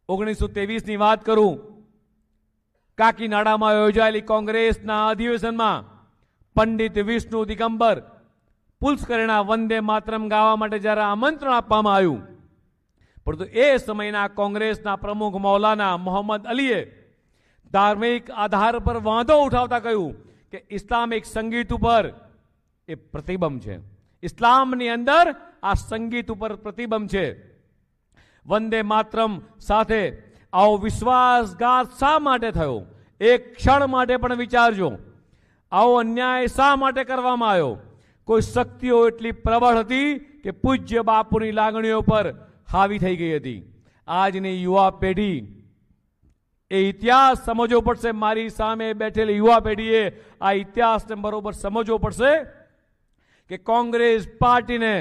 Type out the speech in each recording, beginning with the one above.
1923 ની વાત કરું, કાકીનાડામાં યોજાયેલી કોંગ્રેસના અધિવેશનમાં પંડિત વિષ્ણુ દિગંબર પુષ્કરેણા વંદે માતરમ ગાવા માટે જ્યારે આમંત્રણ આપવામાં આવ્યું, પરંતુ એ સમયના કોંગ્રેસના પ્રમુખ મૌલાના મોહમ્મદ અલીએ ધાર્મિક આધાર પર વાંધો ઉઠાવતા કહ્યું કે ઇસ્લામિક સંગીત ઉપર એ પ્રતિબંધ છે, ઇસ્લામની અંદર આ સંગીત ઉપર પ્રતિબંધ છે. વંદે માતરમ સાથે આવો વિશ્વાસઘાત શા માટે થયો? એક ક્ષણ માટે પણ વિચારજો. આવો અન્યાય શા માટે કરવામાં આવ્યો? કોઈ શક્તિઓ એટલી પ્રબળ હતી કે પૂજ્ય બાપુની લાગણીઓ પર હાવી થઈ ગઈ હતી. આજની યુવા પેઢી એ ઇતિહાસ સમજવો પડશે. મારી સામે બેઠેલી યુવા પેઢીએ આ ઇતિહાસને બરોબર સમજવો પડશે કે કોંગ્રેસ પાર્ટીને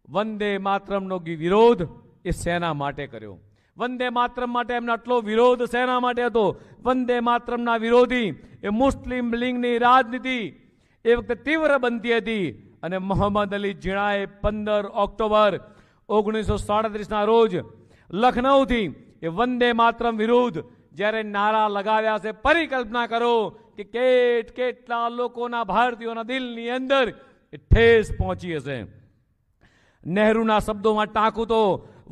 વંદે માતરમનો વિરોધ એ સેના માટે કર્યો. વંદે માતરમ માટે એમનો આટલો વિરોધ સેના માટે હતો. વંદે માતરમના વિરોધી એ મુસ્લિમ લીગની રાજનીતિ એ વખતે તીવ્ર બનતી હતી અને મોહમ્મદ અલી જીણાએ 15 ઓક્ટોબર 1937ના રોજ લખનૌથી એ વંદે માતરમ વિરુદ્ધ જ્યારે નારા લગાવ્યા છે, પરિકલ્પના કરો કે કેટલા લોકોના ભારતીયોના દિલની અંદર એ ઠેસ પહોંચી હશે. નહેરુના શબ્દોમાં ટાંકું તો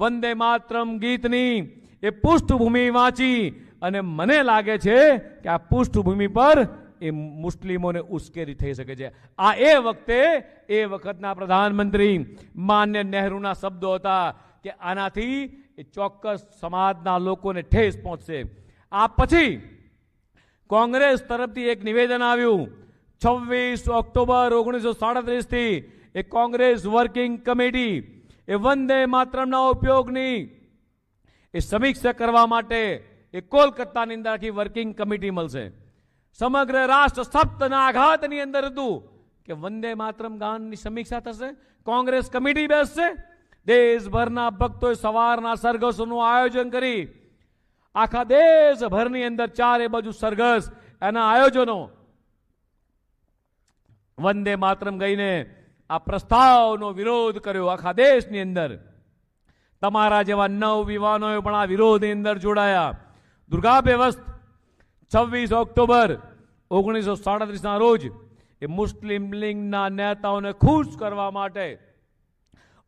વંદે માતરમ ગીતની એ પૃષ્ઠભૂમિ વાંચી અને મને લાગે છે કે આ પૃષ્ઠભૂમિ પર એ મુસ્લિમોને ઉશ્કેરી થઈ શકે છે. આ એ વખતના પ્રધાનમંત્રી માન્ય નહેરુના શબ્દો હતા કે આનાથી એ ચોક્કસ સમાજના લોકોને ઠેસ પહોંચશે. આ પછી કોંગ્રેસ તરફથી એક નિવેદન આવ્યું. 26 ઓક્ટોબર 1937 થી એ કોંગ્રેસ વર્કિંગ કમિટી એ વંદે માતરમના ઉપયોગની એ સમીક્ષા કરવા માટે એ કોલકાતાની અંદર આખી વર્કિંગ કમિટી મળશે. સમગ્ર રાષ્ટ્ર સપ્તના આઘાતની અંદર હતું કે વંદે માતરમ ગાનની સમીક્ષા થશે, કોંગ્રેસ કમિટી બેસશે. દેશભરના ભક્તોએ સવારના સરઘસોનું આયોજન કરી આખા દેશભરની અંદર ચારે બાજુ સરઘસ એના આયોજનો વંદે માતરમ ગઈને આ પ્રસ્તાવનો વિરોધ કર્યો આખા દેશની અંદર. તમારા જેવા નવયુવાનોએ પણ આ વિરોધની અંદર જોડાયા. દુર્ગાવ્યવસ્થ 26 ઓક્ટોબર 1937ના રોજ એ મુસ્લિમ લીગના નેતાઓને ખુશ કરવા માટે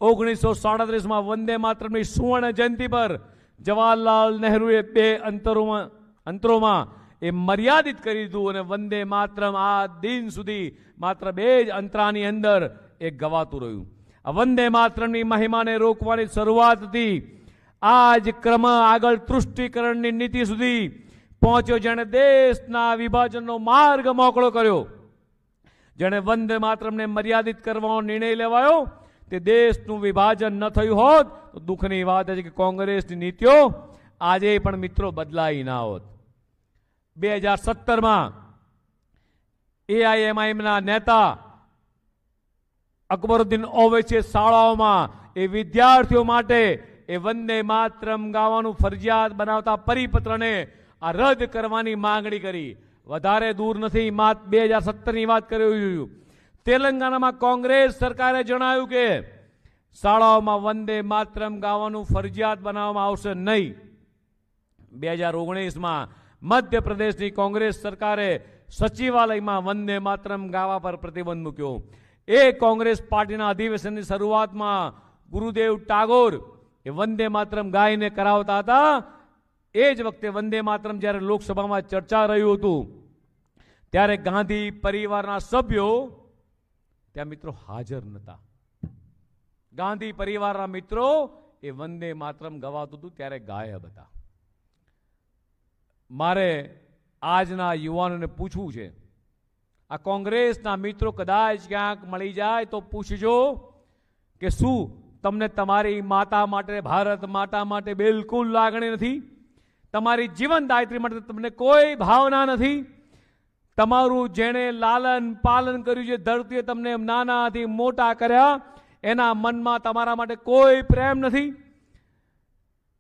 1937માં વંદે માતરમની સુવર્ણ જયંતિ પર જવાહરલાલ નહેરુએ 2 અંતરોમાં એ મર્યાદિત કરી દીધું અને વંદે માતરમ આ દિન સુધી માત્ર 2 જ અંતરાની અંદર એ ગવાતું રહ્યું. આ વંદે માતરમની મહિમાને રોકવાની શરૂઆત હતી. આ જ ક્રમ આગળ તૃષ્ટિકરણની નીતિ સુધી પહોંચ્યો, જેણે દેશના વિભાજનનો માર્ગ મોકળો કર્યો. જેણે વંદે માતરમને મર્યાદિત કરવાનો નિર્ણય લેવાયો તે દેશનું વિભાજન ન થયું હોત તો દુઃખની વાત છે કે કોંગ્રેસની નીતિઓ આજે પણ મિત્રો બદલાઈ ના હોત. 2017માં એઆઈએમઆઈએમના નેતા અકબરુદ્દીન ઓવૈસીએ શાળાઓમાં એ વિદ્યાર્થીઓ માટે એ વંદે માતરમ ગાવાનું ફરજિયાત બનાવતા પરિપત્રને આ રદ કરવાની માંગણી કરી. વધારે દૂર નથી, માત્ર 2017ની વાત કરી. તેલંગાણામાં કોંગ્રેસ સરકારે જણાવ્યું કે શાળાઓમાં વંદે માતરમ ગાવાનું ફરજિયાત બનાવવામાં આવશે નહીં. 2019માં મધ્યપ્રદેશની કોંગ્રેસ સરકારે સચિવાલયમાં વંદે માતરમ ગાવા પર પ્રતિબંધ મૂક્યો. એ કોંગ્રેસ પાર્ટીના અધિવેશનની શરૂઆતમાં ગુરુદેવ ટાગોર એ વંદે માતરમ ગાઈને કરાવતા હતા. એ જ વખતે વંદે માતરમ જ્યારે લોકસભામાં ચર્ચા રહ્યું હતું ત્યારે ગાંધી પરિવારના સભ્યો ત્યાં મિત્રો હાજર નહોતા. ગાંધી પરિવારના મિત્રો એ વંદે માતરમ ગવાતું હતું ત્યારે ગાયબ હતા. મારે આજના યુવાનોને પૂછવું છે, આ કોંગ્રેસના મિત્રો કદાચ ક્યાંક મળી જાય તો પૂછજો કે શું તમને તમારી માતા માટે, ભારત માતા માટે બિલકુલ લાગણી નથી? તમારી જીવનદાયિત્રી માટે તમને કોઈ ભાવના નથી? તમારું જેણે લાલન પાલન કર્યું છે, ધરતીએ તમને નાનાથી મોટા કર્યા, એના મનમાં તમારા માટે કોઈ પ્રેમ નથી?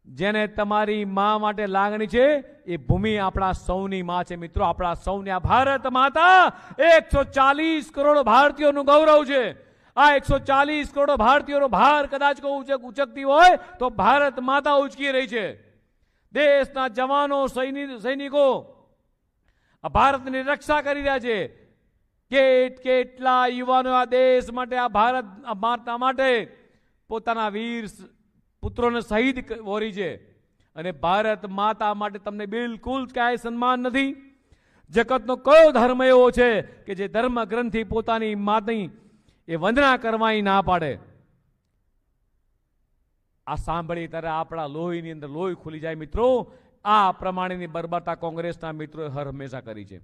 જેને તમારી માં માટે લાગણી છે એ ભૂમિ આપણા સૌની માં છે મિત્રો, આપણા સૌની. આ ભારત માતા 140 કરોડ ભારતીયોનું ગૌરવ છે. આ 140 કરોડ ભારતીયોનો ભાર કદાચ કોઈ ઉચકતી હોય તો ભારત માતા ઉચકી રહી છે. દેશના જવાનો સૈનિકો આ ભારતની રક્ષા કરી રહ્યા છે. કેટલા યુવાનો આ દેશ માટે, આ ભારત માતા માટે પોતાના વીર પુત્રોને શહીદ વોરી છે. અને ભારત માતા માટે તમને બિલકુલ ક્યાંય સન્માન નથી. જગતનો કયો ધર્મ એવો છે કે જે ધર્મ ગ્રંથિ પોતાની માતાની એ વંદના કરવાની ના પાડે? આ સાંભળી ત્યારે આપણા લોહીની અંદર લોહી ખુલી જાય મિત્રો. આ પ્રમાણેની બર્બરતા કોંગ્રેસના મિત્રોએ હર હંમેશા કરી છે.